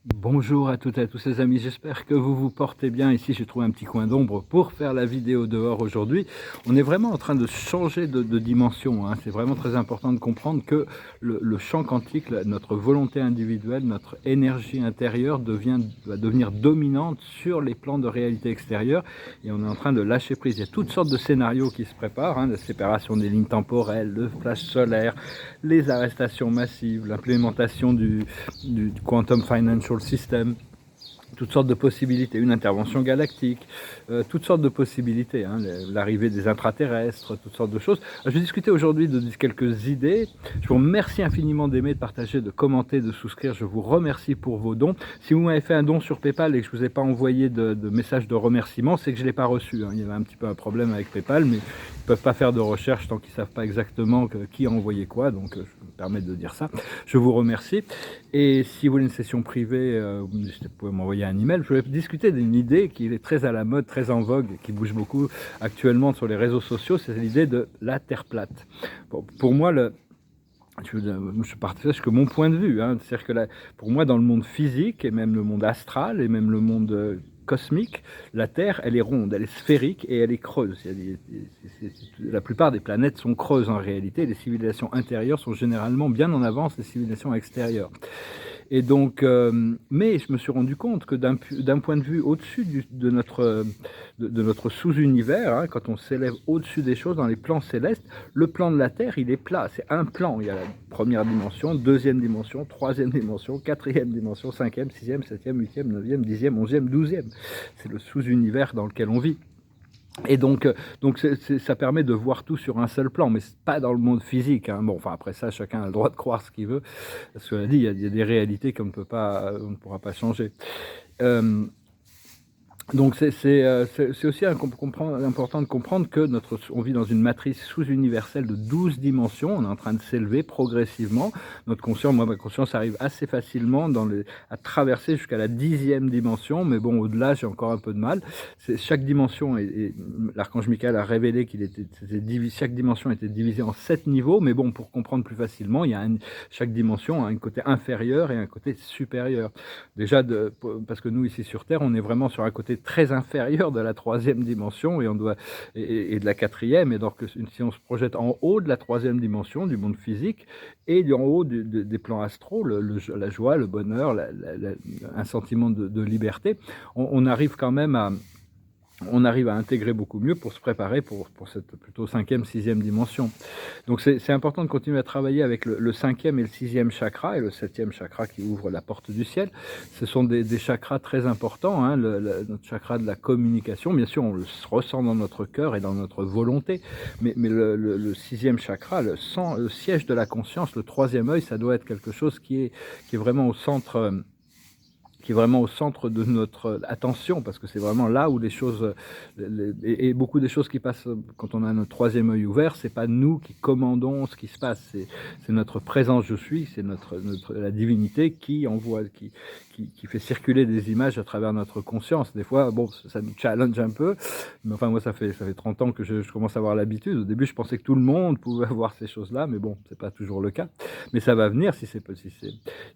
Bonjour à toutes et à tous les amis, j'espère que vous vous portez bien. Ici, j'ai trouvé un petit coin d'ombre pour faire la vidéo dehors aujourd'hui. On est vraiment en train de changer de dimension, hein. C'est vraiment très important de comprendre que le champ quantique, notre volonté individuelle, notre énergie intérieure va devenir dominante sur les plans de réalité extérieure et on est en train de lâcher prise. Il y a toutes sortes de scénarios qui se préparent, hein, la séparation des lignes temporelles, le flash solaire, les arrestations massives, l'implémentation du Quantum Financial System, toutes sortes de possibilités, une intervention galactique, toutes sortes de possibilités, hein, l'arrivée des intraterrestres, toutes sortes de choses. Je vais discuter aujourd'hui de quelques idées. Je vous remercie infiniment d'aimer, de partager, de commenter, de souscrire. Je vous remercie pour vos dons. Si vous m'avez fait un don sur PayPal et que je ne vous ai pas envoyé de message de remerciement, c'est que je ne l'ai pas reçu, hein. Il y avait un petit peu un problème avec PayPal, mais ils ne peuvent pas faire de recherche tant qu'ils ne savent pas exactement qui a envoyé quoi, donc je me permets de dire ça. Je vous remercie. Et si vous voulez une session privée, vous pouvez m'envoyer un email. Je vais discuter d'une idée qui est très à la mode, très en vogue, qui bouge beaucoup actuellement sur les réseaux sociaux, c'est l'idée de la Terre plate. Bon, pour moi, je partage que mon point de vue, hein, c'est-à-dire que pour moi, dans le monde physique, et même le monde astral, et même le monde cosmique, la Terre, elle est ronde, elle est sphérique et elle est creuse. La plupart des planètes sont creuses en réalité. Les civilisations intérieures sont généralement bien en avance des civilisations extérieures. Et donc, mais je me suis rendu compte que d'un point de vue au-dessus de notre sous-univers, hein, quand on s'élève au-dessus des choses dans les plans célestes, le plan de la Terre, il est plat. C'est un plan. Il y a la première dimension, deuxième dimension, troisième dimension, quatrième dimension, cinquième, sixième, septième, huitième, neuvième, dixième, onzième, douzième. C'est le sous-univers dans lequel on vit. Et donc ça permet de voir tout sur un seul plan, mais pas dans le monde physique, hein. Bon, enfin après ça, chacun a le droit de croire ce qu'il veut. Cela dit, il y a des réalités qu'on ne pourra pas changer. Donc c'est aussi important de comprendre que on vit dans une matrice sous-universelle de 12 dimensions. On est en train de s'élever progressivement. Ma conscience arrive assez facilement à traverser jusqu'à la 10e dimension, mais bon, au-delà, j'ai encore un peu de mal. Chaque dimension, l'archange Michael a révélé chaque dimension était divisée en 7 niveaux, mais bon, pour comprendre plus facilement, chaque dimension a un côté inférieur et un côté supérieur. Déjà, parce que nous, ici sur Terre, on est vraiment sur un côté très inférieur de la 3e dimension et de la 4e. Et donc, si on se projette en haut de la 3e dimension, du monde physique, et en haut des plans astraux, la joie, le bonheur, un sentiment de liberté, on arrive quand même on arrive à intégrer beaucoup mieux pour se préparer pour cette plutôt 5e, 6e dimension. Donc c'est important de continuer à travailler avec le 5e et le 6e chakra et le 7e chakra qui ouvre la porte du ciel. Ce sont des chakras très importants, hein, notre chakra de la communication. Bien sûr, on le ressent dans notre cœur et dans notre volonté, mais le 6e chakra, le siège de la conscience, le 3e œil, ça doit être quelque chose qui est vraiment au centre de notre attention, parce que c'est vraiment là où les choses, et beaucoup des choses qui passent quand on a notre 3e œil ouvert, c'est pas nous qui commandons ce qui se passe, c'est notre présence je suis, c'est la divinité qui envoie, qui fait circuler des images à travers notre conscience. Des fois, bon, ça nous challenge un peu, mais enfin moi ça fait 30 ans que je commence à avoir l'habitude. Au début, je pensais que tout le monde pouvait avoir ces choses-là, mais bon, c'est pas toujours le cas. Mais ça va venir si c'est possible.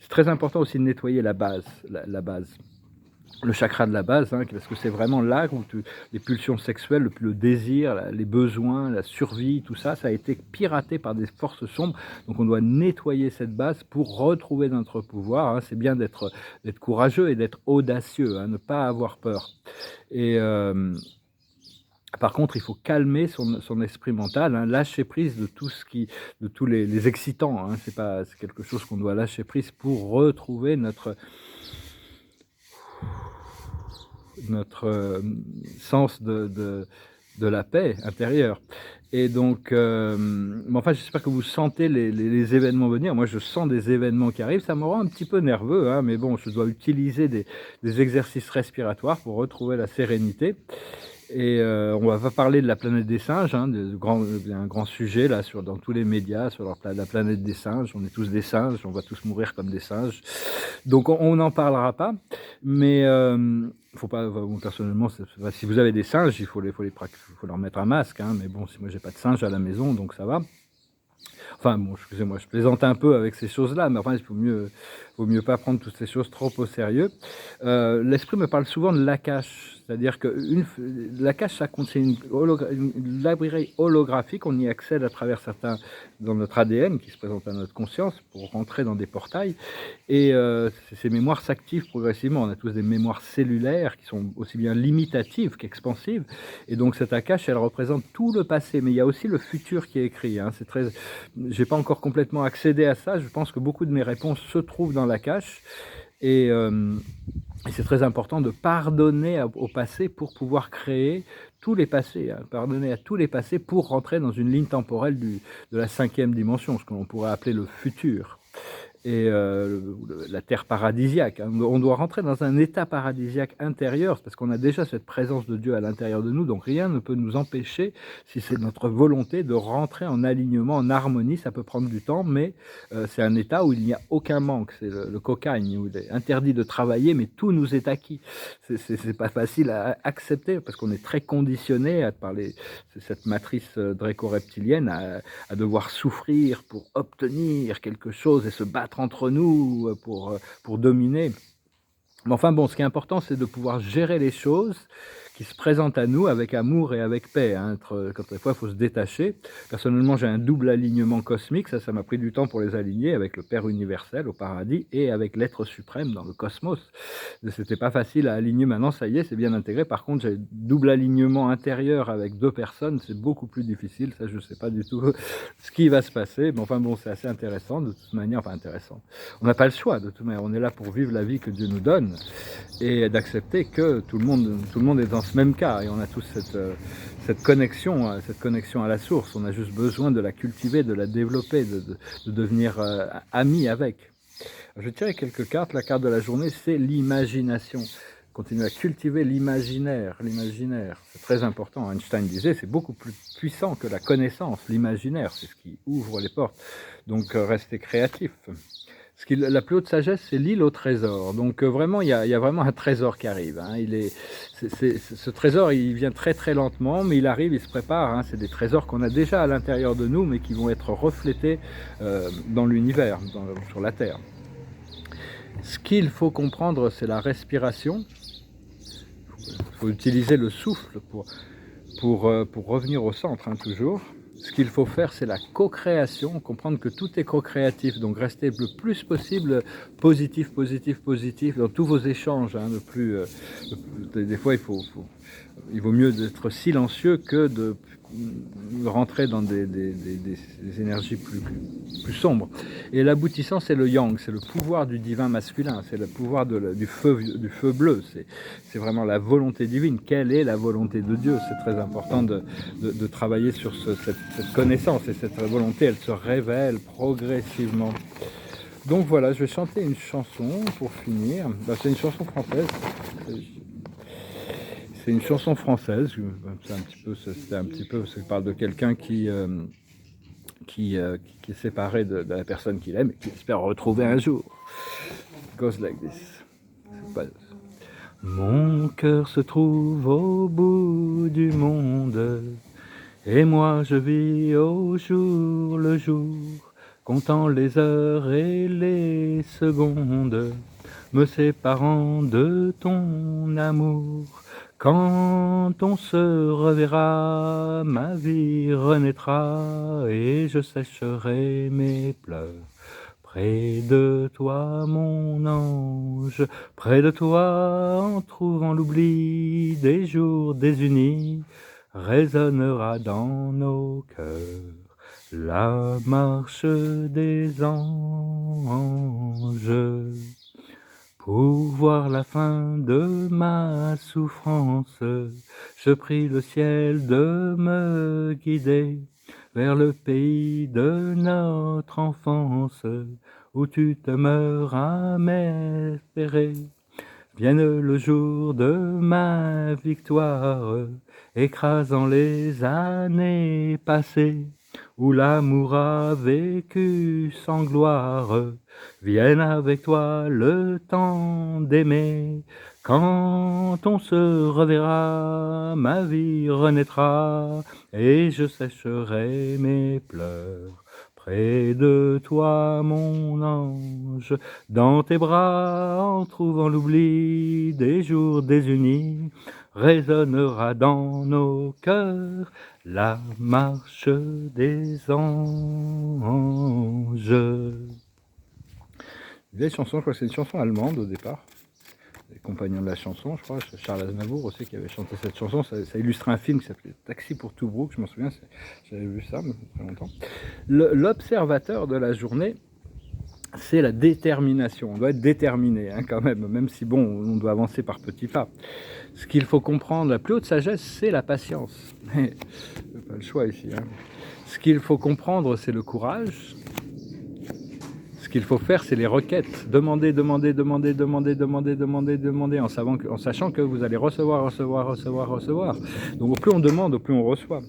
C'est très important aussi de nettoyer la base, la base. Le chakra de la base, hein, parce que c'est vraiment là où les pulsions sexuelles, le désir, les besoins, la survie, tout ça, ça a été piraté par des forces sombres. Donc on doit nettoyer cette base pour retrouver notre pouvoir, hein. C'est bien d'être courageux et d'être audacieux, hein, ne pas avoir peur. Et par contre, il faut calmer son esprit mental, hein, lâcher prise de de tous les excitants, hein. C'est quelque chose qu'on doit lâcher prise pour retrouver notre sens de la paix intérieure. Et donc, mais enfin, j'espère que vous sentez les événements venir. Moi, je sens des événements qui arrivent. Ça me rend un petit peu nerveux, hein, mais bon, je dois utiliser des exercices respiratoires pour retrouver la sérénité. Et on va pas parler de la planète des singes, hein, il y a un grand sujet là dans tous les médias sur la planète des singes. On est tous des singes, on va tous mourir comme des singes. Donc on n'en parlera pas, mais faut pas. Bon, personnellement, si vous avez des singes, il faut leur mettre un masque, hein, mais bon, si moi j'ai pas de singe à la maison, donc ça va. Enfin bon, excusez-moi, je plaisante un peu avec ces choses-là, mais enfin il faut mieux. vaut mieux pas prendre toutes ces choses trop au sérieux. L'esprit me parle souvent de l'Akash, c'est-à-dire que l'Akash, ça contient une librairie holographique, on y accède à travers certains, dans notre ADN qui se présente à notre conscience pour rentrer dans des portails, et ces mémoires s'activent progressivement. On a tous des mémoires cellulaires qui sont aussi bien limitatives qu'expansives, et donc cette Akash, elle représente tout le passé, mais il y a aussi le futur qui est écrit, hein. C'est très, j'ai pas encore complètement accédé à ça, je pense que beaucoup de mes réponses se trouvent dans l'Akash, et c'est très important de pardonner au passé pour pouvoir créer tous les passés, hein, pardonner à tous les passés pour rentrer dans une ligne temporelle de la 5e dimension, ce que l'on pourrait appeler le futur. Et la terre paradisiaque, hein. On doit rentrer dans un état paradisiaque intérieur, parce qu'on a déjà cette présence de Dieu à l'intérieur de nous, donc rien ne peut nous empêcher, si c'est notre volonté, de rentrer en alignement, en harmonie. Ça peut prendre du temps, mais c'est un état où il n'y a aucun manque. C'est le cocagne, où il est interdit de travailler, mais tout nous est acquis. C'est pas facile à accepter, parce qu'on est très conditionné par cette matrice dréco-reptilienne à devoir souffrir pour obtenir quelque chose et se battre entre nous pour dominer. Mais enfin bon, ce qui est important, c'est de pouvoir gérer les choses qui se présentent à nous avec amour et avec paix, hein. Quand des fois, il faut se détacher. Personnellement, j'ai un double alignement cosmique, ça m'a pris du temps pour les aligner avec le Père universel au paradis et avec l'être suprême dans le cosmos. C'était pas facile à aligner. Maintenant, ça y est, c'est bien intégré. Par contre, j'ai double alignement intérieur avec 2 personnes, c'est beaucoup plus difficile. Ça, je sais pas du tout ce qui va se passer. Mais enfin bon, c'est assez intéressant de toute manière. Enfin intéressant. On n'a pas le choix de toute manière. On est là pour vivre la vie que Dieu nous donne et d'accepter que tout le monde est dans ce même cas, et on a tous cette connexion à la source. On a juste besoin de la cultiver, de la développer, de devenir amis avec. Je vais tirer quelques cartes. La carte de la journée, c'est l'imagination. Continuer à cultiver l'imaginaire. L'imaginaire, c'est très important. Einstein disait, c'est beaucoup plus puissant que la connaissance. L'imaginaire, c'est ce qui ouvre les portes. Donc, restez créatif. La plus haute sagesse, c'est l'île au trésor. Donc vraiment, il y a vraiment un trésor qui arrive, hein. Ce trésor, il vient très très lentement, mais il arrive, il se prépare, hein. C'est des trésors qu'on a déjà à l'intérieur de nous, mais qui vont être reflétés dans l'univers, sur la Terre. Ce qu'il faut comprendre, c'est la respiration. Il faut utiliser le souffle pour revenir au centre, hein, toujours. Ce qu'il faut faire, c'est la co-création, comprendre que tout est co-créatif, donc rester le plus possible positif, positif, positif dans tous vos échanges, hein, des fois, il vaut mieux d'être silencieux que de rentrer dans des énergies plus sombres. Et l'aboutissant, c'est le yang, c'est le pouvoir du divin masculin, c'est le pouvoir du feu bleu, c'est vraiment la volonté divine. Quelle est la volonté de Dieu? C'est très important de travailler sur cette connaissance, et cette volonté, elle se révèle progressivement. Donc voilà, je vais chanter une chanson pour finir. C'est une chanson française. C'est une chanson française. C'était un petit peu, ça parle de quelqu'un qui est séparé de la personne qu'il aime et qui espère retrouver un jour. It goes like this. Mon cœur se trouve au bout du monde, et moi je vis au jour le jour, comptant les heures et les secondes, me séparant de ton amour. Quand on se reverra, ma vie renaîtra, et je sécherai mes pleurs. Près de toi, mon ange, près de toi, en trouvant l'oubli des jours désunis, résonnera dans nos cœurs la marche des anges. Pour voir la fin de ma souffrance, je prie le ciel de me guider vers le pays de notre enfance, où tu demeures à m'espérer. Vienne le jour de ma victoire, écrasant les années passées, où l'amour a vécu sans gloire. Vienne avec toi le temps d'aimer. Quand on se reverra, ma vie renaîtra, et je sécherai mes pleurs. près de toi, mon ange, dans tes bras, en trouvant l'oubli des jours désunis, résonnera dans nos cœurs la marche des anges. Vieille chanson, je crois que c'est une chanson allemande au départ. Les compagnons de la chanson, je crois, Charles Aznavour aussi qui avait chanté cette chanson, ça illustre un film qui s'appelait Taxi pour Tobruk, je m'en souviens, j'avais vu ça, mais très longtemps. L'observateur de la journée, c'est la détermination, on doit être déterminé hein, quand même si bon, on doit avancer par petits pas. Ce qu'il faut comprendre, la plus haute sagesse, c'est la patience. Mais pas le choix ici. Hein. Ce qu'il faut comprendre, c'est le courage. Ce qu'il faut faire, c'est les requêtes. Demander, en sachant que vous allez recevoir. Donc, au plus on demande, au plus on reçoit.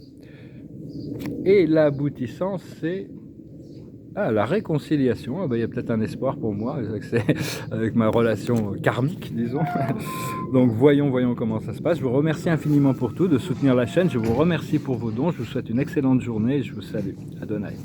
Et l'aboutissant, c'est la réconciliation. Il y a peut-être un espoir pour moi avec ma relation karmique, disons. Donc, voyons comment ça se passe. Je vous remercie infiniment pour tout, de soutenir la chaîne. Je vous remercie pour vos dons. Je vous souhaite une excellente journée et je vous salue. Adonai.